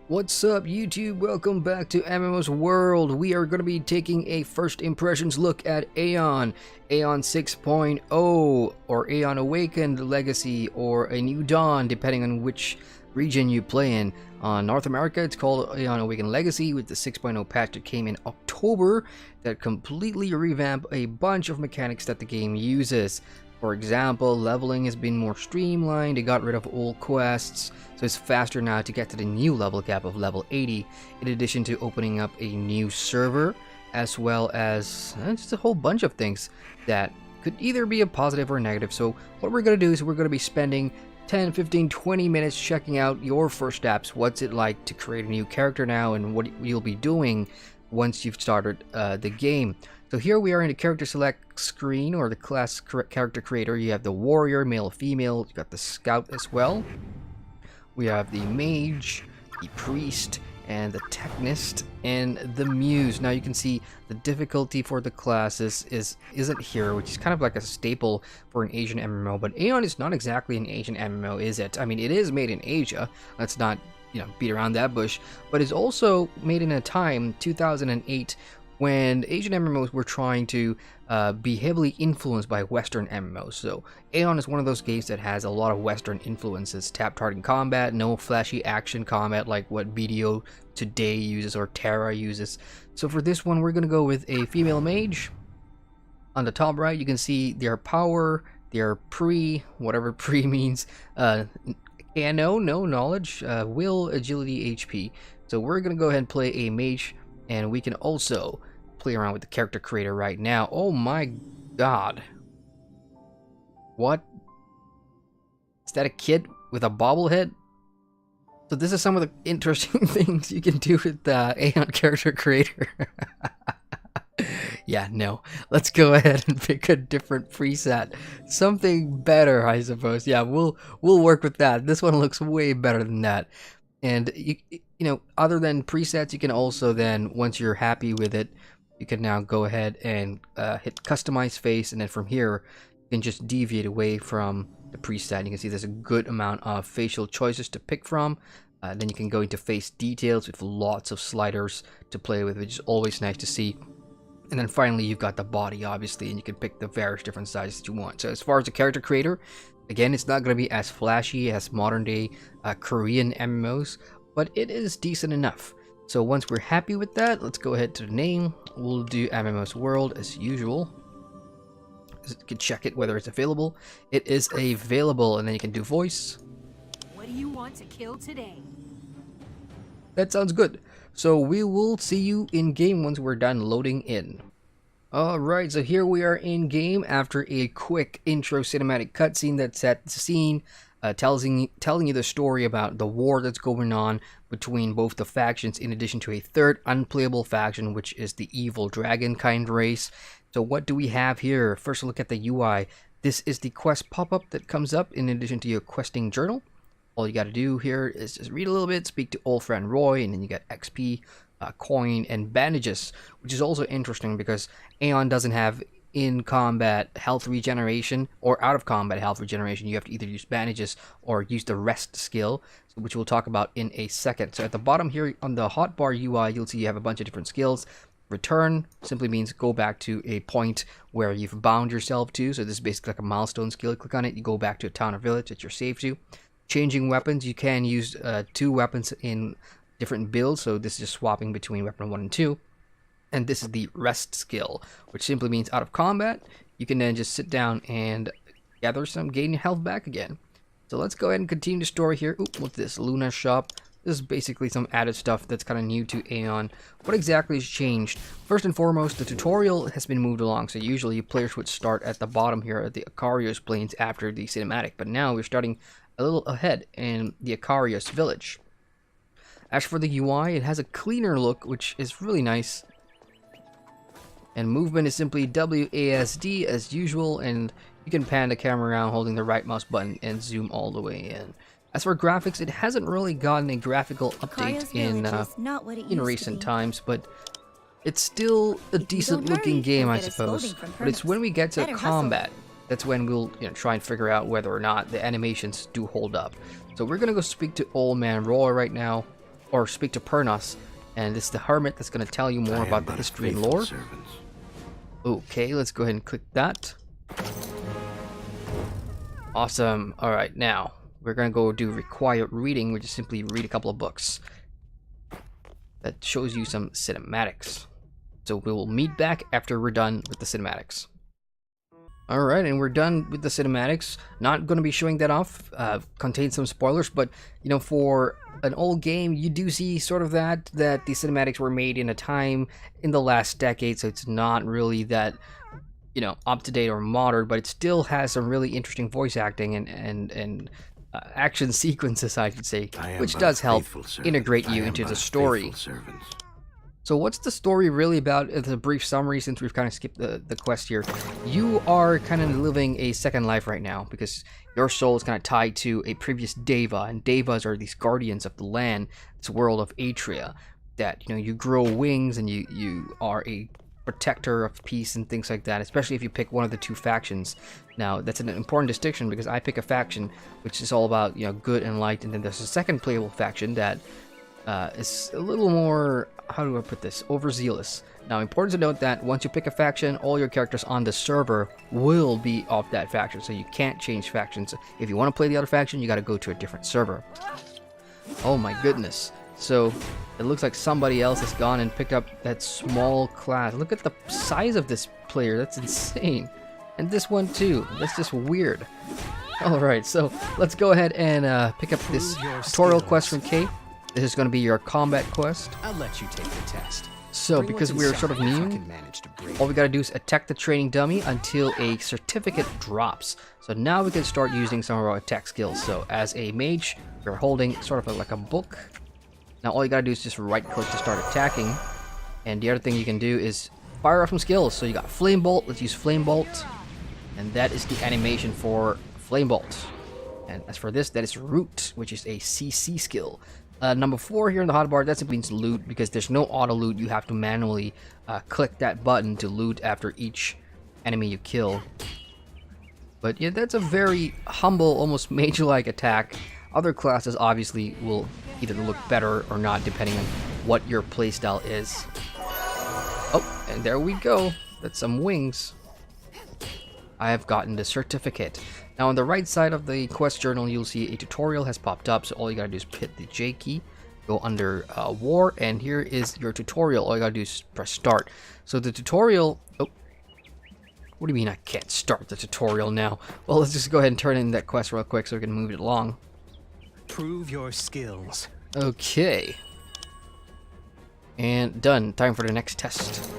What's up YouTube? Welcome back to MMOSWORLD. We are going to be taking a first impressions look at Aion 6.0 or Aion Awakened Legacy or a New Dawn, depending on which region you play in. On North America, it's called Aion Awakened Legacy with the 6.0 patch that came in October that completely revamped a bunch of mechanics that the game uses. For example, leveling has been more streamlined, they got rid of old quests, so it's faster now to get to the new level cap of level 80, in addition to opening up a new server, as well as just a whole bunch of things that could either be a positive or a negative. So what we're going to do is we're going to be spending 10, 15, 20 minutes checking out your first steps. What's it like to create a new character now, and what you'll be doing once you've started the game. So here we are in the character select screen, or the class character creator. You have the warrior, male, female. You got the scout as well. We have the mage, the priest, and the technist, and the muse. Now you can see the difficulty for the classes isn't here, which is kind of like a staple for an Asian MMO. But Aion is not exactly an Asian MMO, is it? I mean, it is made in Asia. Let's not, beat around that bush. But it's also made in a time, 2008, when Asian MMOs were trying to be heavily influenced by Western MMOs. So Aion is one of those games that has a lot of Western influences. Tap-targeting combat, no flashy action combat like what BDO today uses or Terra uses. So for this one, we're going to go with a female mage. On the top right, you can see their power, their pre, whatever pre means, no knowledge, will, agility, HP. So we're going to go ahead and play a mage. And we can also play around with the character creator right now. Oh my god. What? Is that a kid with a bobblehead? So this is some of the interesting things you can do with the Aion character creator. Yeah, no. Let's go ahead and pick a different preset. Something better, I suppose. Yeah, we'll work with that. This one looks way better than that. And other than presets, you can also then, once you're happy with it, you can now go ahead and hit customize face, and then from here you can just deviate away from the preset. You can see there's a good amount of facial choices to pick from. Then you can go into face details with lots of sliders to play with, which is always nice to see. And then finally you've got the body, obviously, and you can pick the various different sizes that you want. So as far as the character creator, again, it's not going to be as flashy as modern day Korean MMOs, but it is decent enough. So once we're happy with that, let's go ahead to the name. We'll do MMOSWORLD as usual. You can check it whether it's available. It is available, and then you can do voice. What do you want to kill today? That sounds good. So we will see you in game once we're done loading in. Alright, so here we are in game after a quick intro cinematic cutscene that sets the scene, telling you the story about the war that's going on between both the factions, in addition to a third unplayable faction, which is the evil dragon kind race. So what do we have here? First, look at the UI. This is the quest pop-up that comes up in addition to your questing journal. All you got to do here is just read a little bit, speak to old friend Roy, and then you get XP, coin, and bandages, which is also interesting because Aion doesn't have in-combat health regeneration or out-of-combat health regeneration. You have to either use bandages or use the rest skill, which we'll talk about in a second. So at the bottom here on the hotbar UI, you'll see you have a bunch of different skills. Return simply means go back to a point where you've bound yourself to. So this is basically like a milestone skill. Click on it, you go back to a town or village that you're saved to. Changing weapons, you can use two weapons in different builds, so this is just swapping between weapon 1 and 2. And this is the rest skill, which simply means out of combat, you can then just sit down and gain health back again. So let's go ahead and continue the story here. Ooh, what's this? Luna shop. This is basically some added stuff that's kind of new to Aion. What exactly has changed? First and foremost, the tutorial has been moved along. So usually players would start at the bottom here at the Icarios Plains after the cinematic, but now we're starting a little ahead in the Icarios village. As for the UI, it has a cleaner look, which is really nice. And movement is simply WASD as usual, and you can pan the camera around holding the right mouse button and zoom all the way in. As for graphics, it hasn't really gotten a graphical update in recent times, but it's still a decent looking game, I suppose. But it's when we get to combat that's when we'll try and figure out whether or not the animations do hold up. So we're gonna go speak to Old Man Roar right now, or speak to Pernos, and this is the Hermit that's gonna tell you more about the history and lore. Okay, let's go ahead and click that. Awesome. Alright, now we're gonna go do required reading, which is simply read a couple of books that shows you some cinematics. So we will meet back after we're done with the cinematics. Alright, and we're done with the cinematics. Not going to be showing that off. Contains some spoilers, but for an old game, you do see sort of that the cinematics were made in a time in the last decade, so it's not really that up to date or modern, but it still has some really interesting voice acting and action sequences, I should say, which does help integrate you into the story. So what's the story really about? As a brief summary, since we've kind of skipped the quest here. You are kind of living a second life right now because your soul is kind of tied to a previous Deva, and Devas are these guardians of the land, this world of Atria, that you grow wings and you are a protector of peace and things like that, especially if you pick one of the two factions. Now that's an important distinction because I pick a faction which is all about good and light, and then there's a second playable faction that is a little more, how do I put this, overzealous. Now, important to note that once you pick a faction, all your characters on the server will be of that faction, so you can't change factions. If you want to play the other faction, you got to go to a different server. Oh my goodness. So it looks like somebody else has gone and picked up that small class. Look at the size of this player. That's insane. And this one too. That's just weird. Alright, so let's go ahead and pick up this tutorial quest from Kay. This is going to be your combat quest. I'll let you take the test. So, because we're sort of new, all we gotta do is attack the training dummy until a certificate drops. So now we can start using some of our attack skills. So as a mage, we're holding sort of like a book. Now all you gotta do is just right click to start attacking. And the other thing you can do is fire off some skills. So you got Flame Bolt, let's use Flame Bolt. And that is the animation for Flame Bolt. And as for this, that is Root, which is a CC skill. Number 4 here in the hotbar, that simply means loot, because there's no auto loot. You have to manually click that button to loot after each enemy you kill. But yeah, that's a very humble, almost mage-like attack. Other classes obviously will either look better or not, depending on what your playstyle is. Oh, and there we go. That's some wings. I have gotten the certificate. Now on the right side of the quest journal, you'll see a tutorial has popped up, so all you gotta do is hit the J key, go under war, and here is your tutorial. All you gotta do is press start. So the tutorial, oh, what do you mean I can't start the tutorial now? Well, let's just go ahead and turn in that quest real quick so we can move it along. Prove your skills. Okay. And done. Time for the next test.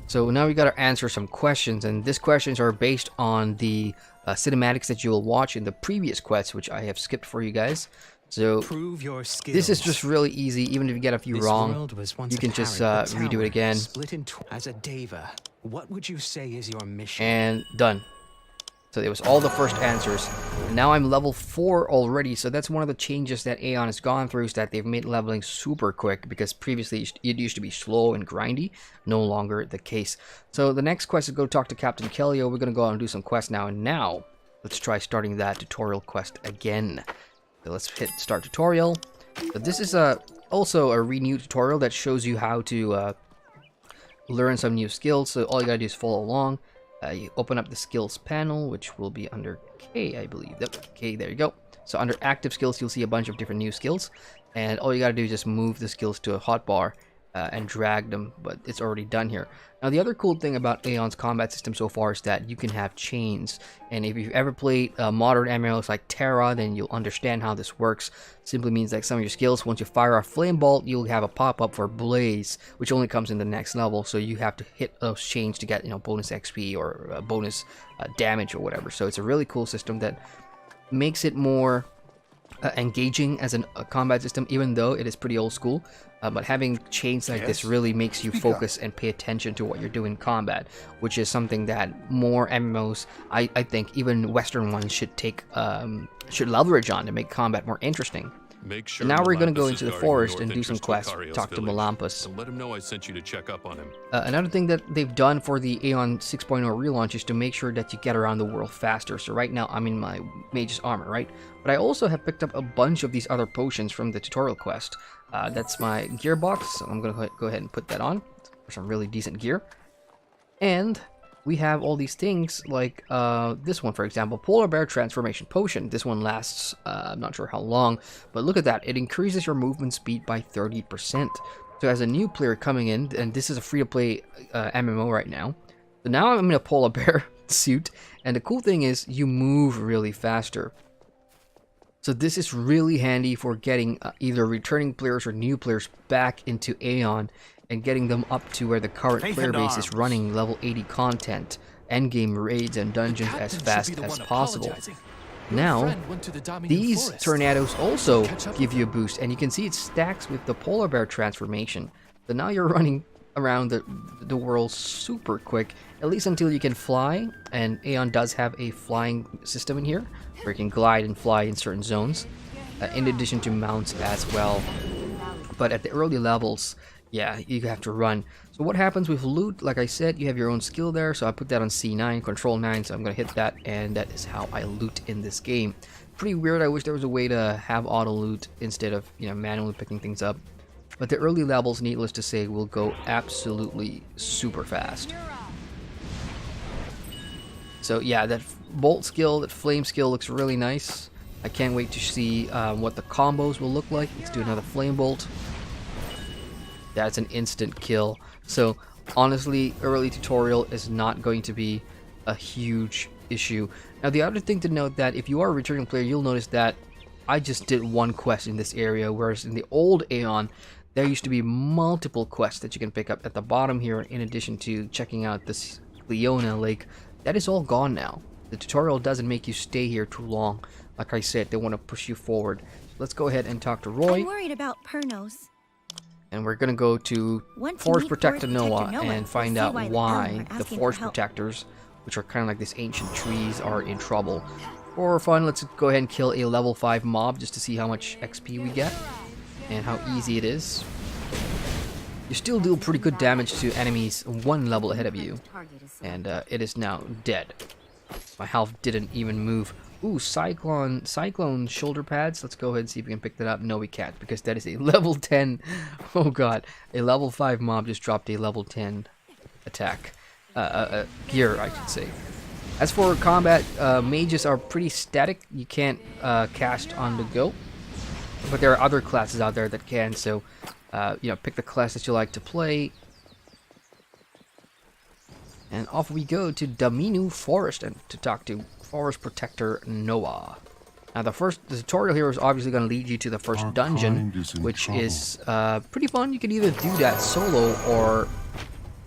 So now we gotta answer some questions, and these questions are based on the cinematics that you will watch in the previous quests, which I have skipped for you guys. So prove your skills. This is just really easy. Even if you get a few wrong, you can just redo it again. Split in as a Deva, what would you say is your mission? And done. So it was all the first answers. And now I'm level 4 already, so that's one of the changes that Aion has gone through, is that they've made leveling super quick, because previously it used to be slow and grindy. No longer the case. So the next quest is go talk to Captain Kellio. We're going to go out and do some quests now. And now, let's try starting that tutorial quest again. So let's hit start tutorial. So this is also a renewed tutorial that shows you how to learn some new skills. So all you gotta do is follow along. You open up the skills panel, which will be under K, I believe. Yep, okay, there you go. So under active skills, you'll see a bunch of different new skills, and all you gotta do is just move the skills to a hotbar and drag them, but it's already done here. Now the other cool thing about Aion's combat system so far is that you can have chains, and if you've ever played modern MMOs like Terra, then you'll understand how this works. It simply means like some of your skills, once you fire a Flame Bolt, you'll have a pop-up for Blaze, which only comes in the next level, so you have to hit those chains to get, you know, bonus XP or bonus damage or whatever. So it's a really cool system that makes it more engaging as a combat system, even though it is pretty old school. But having chains like this really makes you focus and pay attention to what you're doing in combat, which is something that more MMOs, I think even Western ones, should take should leverage on to make combat more interesting. Make sure So now we're going to go Melampus into is the guarding forest north and do some entrance quests, Lucario's talk to village, Melampus. and let him know I sent you to check up on him. Another thing that they've done for the Aion 6.0 relaunch is to make sure that you get around the world faster. So right now I'm in my mage's armor, right? But I also have picked up a bunch of these other potions from the tutorial quest. That's my gearbox, so I'm going to go ahead and put that on for some really decent gear. And we have all these things like this one, for example, Polar Bear Transformation Potion. This one lasts, I'm not sure how long, but look at that. It increases your movement speed by 30%. So as a new player coming in, and this is a free-to-play MMO right now, so now I'm in a Polar Bear suit, and the cool thing is you move really faster. So this is really handy for getting either returning players or new players back into Aion and getting them up to where the current player base is running level 80 content, endgame raids and dungeons as fast as possible. Now, these tornadoes also give you a boost, and you can see it stacks with the Polar Bear transformation. So now you're running around the world super quick, at least until you can fly, and Aion does have a flying system in here, where you can glide and fly in certain zones, in addition to mounts as well. But at the early levels, yeah, you have to run. So what happens with loot, like I said, you have your own skill there, so I put that on C9, control 9, so I'm going to hit that, and that is how I loot in this game. Pretty weird. I wish there was a way to have auto loot instead of, you know, manually picking things up. But the early levels, needless to say, will go absolutely super fast. So yeah, that bolt skill, that flame skill looks really nice. I can't wait to see what the combos will look like. Let's do another flame bolt. That's an instant kill. So honestly, early tutorial is not going to be a huge issue. Now the other thing to note, that if you are a returning player, you'll notice that I just did one quest in this area, whereas in the old Aion, there used to be multiple quests that you can pick up at the bottom here, in addition to checking out this Leona Lake. That is all gone now. The tutorial doesn't make you stay here too long. Like I said, they want to push you forward. Let's go ahead and talk to Roy. I'm worried about Pernos. And we're going to go to Forest Protector Noah and find out why the Forest Protectors, which are kind of like these ancient trees, are in trouble. For fun, let's go ahead and kill a level 5 mob just to see how much XP we get and how easy it is. You still do pretty good damage to enemies one level ahead of you, and it is now dead. My health didn't even move. Ooh, Cyclone shoulder pads. Let's go ahead and see if we can pick that up. No, we can't, because that is a level 10. Oh god, a level 5 mob just dropped a level 10 attack. Gear, I should say. As for combat, mages are pretty static. You can't cast on the go. But there are other classes out there that can, so you know, pick the class that you like to play. And off we go to Daminu Forest and to talk to Forest Protector Noah. Now the tutorial here is obviously going to lead you to the first dungeon, which is pretty fun. You can either do that solo or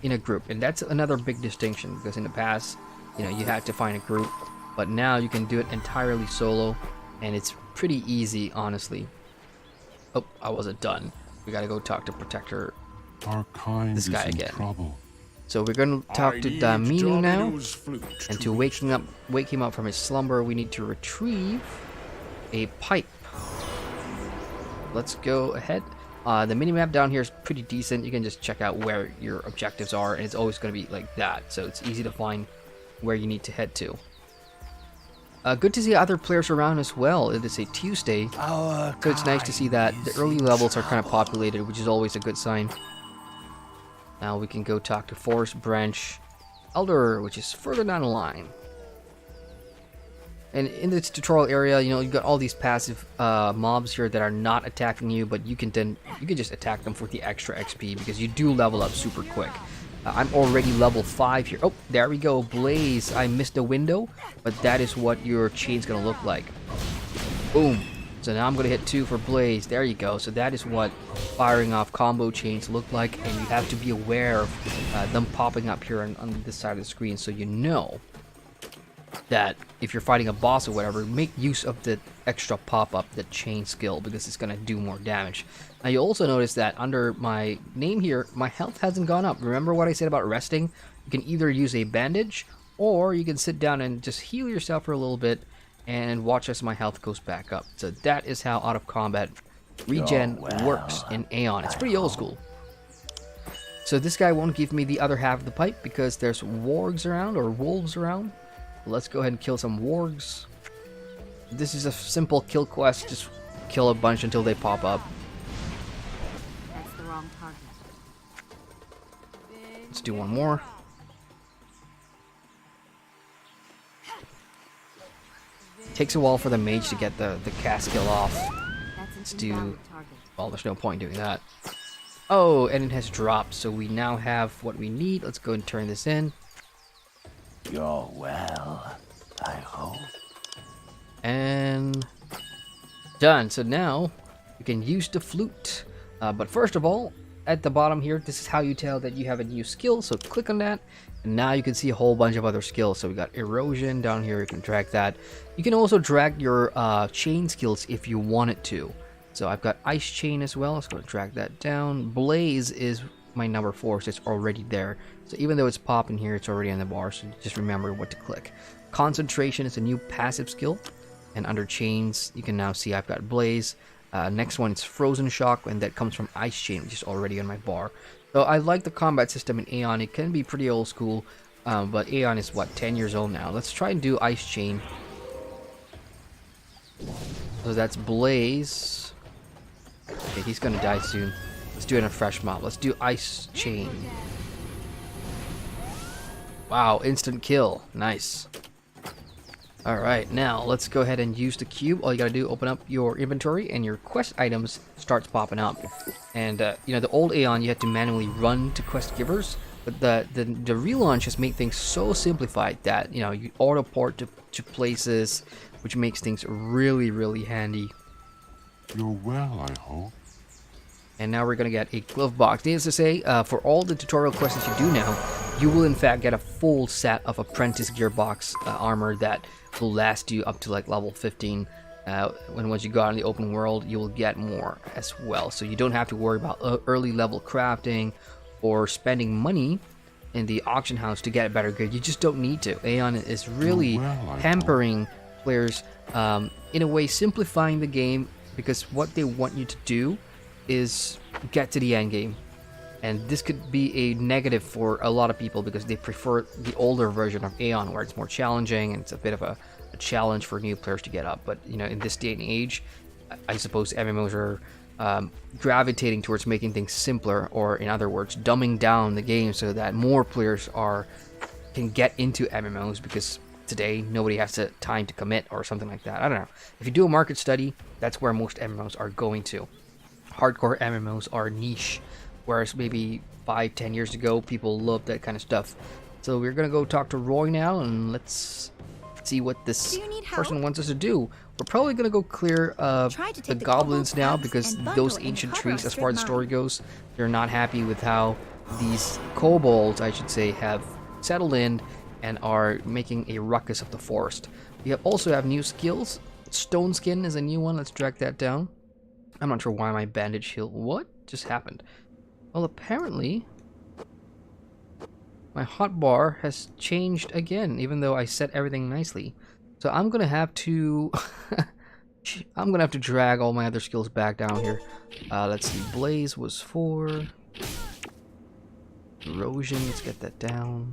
in a group, and that's another big distinction, because in the past, you know, you had to find a group, but now you can do it entirely solo, and it's pretty easy, honestly. Oh, I wasn't done. We gotta go talk to Protector, this guy again. So we're gonna talk to Daminu now, and to wake him up from his slumber, we need to retrieve a pipe. Let's go ahead. The minimap down here is pretty decent. You can just check out where your objectives are, and it's always going to be like that, so it's easy to find where you need to head to. Good to see other players around as well. It is a Tuesday, so it's nice to see that the early levels are kind of populated, which is always a good sign. Now we can go talk to Forest Branch Elder, which is further down the line. And in this tutorial area, you know, you've got all these passive mobs here that are not attacking you, but you can just attack them for the extra XP, because you do level up super quick. I'm already level 5 here. Oh, there we go, Blaze. I missed the window, but that is what your chain's gonna look like. Boom. So now I'm gonna hit 2 for Blaze. There you go. So that is what firing off combo chains look like, and you have to be aware of them popping up here on this side of the screen, so you know that if you're fighting a boss or whatever, make use of the extra pop-up, the chain skill, because it's going to do more damage. Now you also notice that under my name here, my health hasn't gone up. Remember what I said about resting? You can either use a bandage, or you can sit down and just heal yourself for a little bit, and watch as my health goes back up. So that is how out of combat regen works in Aion. It's pretty old school. So this guy won't give me the other half of the pipe because there's wargs around, or wolves around. Let's go ahead and kill some wargs. This is a simple kill quest. Just kill a bunch until they pop up. That's the wrong target. Let's do one more. Takes a while for the mage to get the cast skill off. Let's do... well, there's no point doing that. Oh, and it has dropped, so we now have what we need. Let's go and turn this in. You're well, I hope. And done. So now you can use the flute. But first of all, at the bottom here, this is how you tell that you have a new skill. So click on that, and now you can see a whole bunch of other skills. So we got erosion down here. You can drag that. You can also drag your chain skills if you wanted to. So I've got ice chain as well. Let's go drag that down. Blaze is my number 4, so it's already there. So even though it's popping here, it's already on the bar. So just remember what to click. Concentration is a new passive skill. And under chains, you can now see I've got Blaze. Next one is Frozen Shock, and that comes from Ice Chain, which is already on my bar. So I like the combat system in Aion. It can be pretty old school, but Aion is, what, 10 years old now. Let's try and do Ice Chain. So that's Blaze. Okay, he's gonna die soon. Let's do it in a fresh mob. Let's do Ice Chain. Wow, instant kill. Nice. Alright, now let's go ahead and use the cube. All you gotta do, open up your inventory, and your quest items starts popping up. And, you know, the old Aion, you had to manually run to quest givers, but the relaunch has made things so simplified that, you know, you auto-port to places, which makes things really, really handy. You're well, I hope. And now we're gonna get a glove box. Needless to say, for all the tutorial quests that you do now, you will in fact get a full set of apprentice gearbox armor that will last you up to like level 15. Once you go out in the open world, you will get more as well. So you don't have to worry about early level crafting or spending money in the auction house to get better gear. You just don't need to. Aion is really hampering players, in a way simplifying the game, because what they want you to do is get to the end game. And this could be a negative for a lot of people because they prefer the older version of Aion, where it's more challenging and it's a bit of a challenge for new players to get up. But, you know, in this day and age, I suppose MMOs are gravitating towards making things simpler, or in other words, dumbing down the game so that more players can get into MMOs, because today nobody has the time to commit or something like that. I don't know. If you do a market study, that's where most MMOs are going to. Hardcore MMOs are niche, whereas maybe 5-10 years ago people loved that kind of stuff. So we're gonna go talk to Roy now, and let's see what this person wants us to do. We're probably gonna go clear the goblins now, because those ancient trees, as far as the story goes, they're not happy with how these kobolds, I should say, have settled in and are making a ruckus of the forest. We also have new skills. Stone Skin is a new one. Let's drag that down. I'm not sure why my bandage heal. What just happened? Well, apparently my hotbar has changed again, even though I set everything nicely. So I'm gonna have to drag all my other skills back down here. Let's see. Blaze was 4. Erosion. Let's get that down.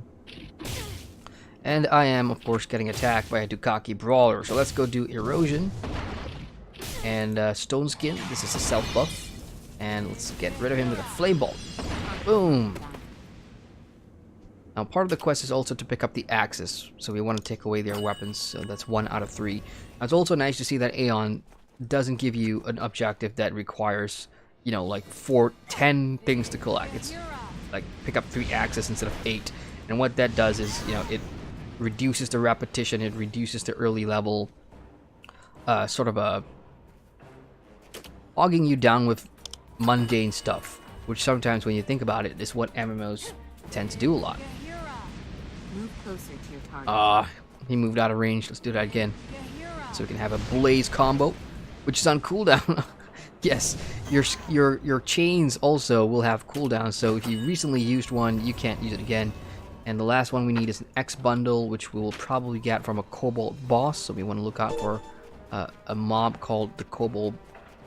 And I am, of course, getting attacked by a Dukaki Brawler. So let's go do Erosion. And Stone Skin, this is a self buff. And let's get rid of him with a Flame Bolt. Boom! Now, part of the quest is also to pick up the axes. So we want to take away their weapons. So that's 1 out of 3. Now, it's also nice to see that Aion doesn't give you an objective that requires, you know, like 10 things to collect. It's like pick up 3 axes instead of 8. And what that does is, you know, it reduces the repetition, it reduces the early level, sort of bogging you down with mundane stuff, which sometimes, when you think about it, is what MMOs tend to do a lot. Move closer to your target. He moved out of range. Let's do that again. So we can have a Blaze combo, which is on cooldown. Yes, your chains also will have cooldown, so if you recently used one, you can't use it again. And the last one we need is an X bundle, which we will probably get from a Kobold boss. So we want to look out for a mob called the Kobold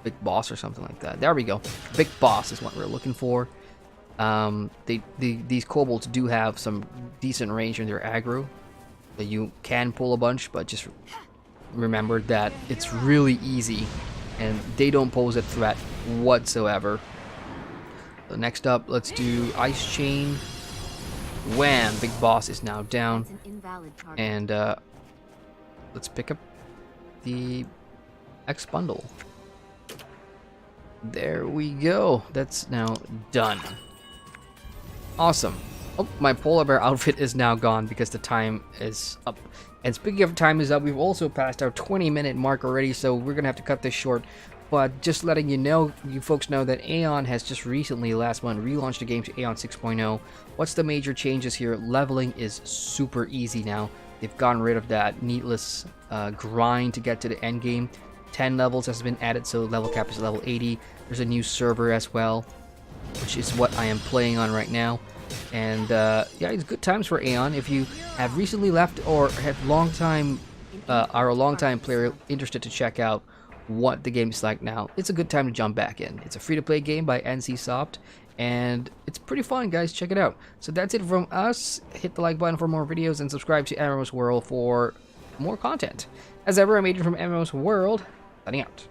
Big Boss or something like that. There we go. Big Boss is what we're looking for. These kobolds do have some decent range in their aggro. You can pull a bunch, but just remember that it's really easy and they don't pose a threat whatsoever. So next up, let's do Ice Chain. Wham! Big Boss is now down. That's an invalid target. And let's pick up the X bundle. There we go. That's now done. Awesome. Oh, my polar bear outfit is now gone because the time is up. And speaking of time is up, we've also passed our 20-minute mark already, so we're gonna have to cut this short. But just letting you know, you folks know that Aion has just recently, last month, relaunched the game to Aion 6.0. What's the major changes here? Leveling is super easy now. They've gotten rid of that needless grind to get to the end game. 10 levels has been added, so level cap is level 80. There's a new server as well, which is what I am playing on right now. And yeah, it's good times for Aion. If you have recently left or have are a long time player interested to check out what the game is like now, it's a good time to jump back in. It's a free-to-play game by NCSoft, and it's pretty fun, guys. Check it out. So that's it from us. Hit the like button for more videos and subscribe to MMOSWORLD for more content. As ever, I'm Aion from MMOSWORLD, signing out.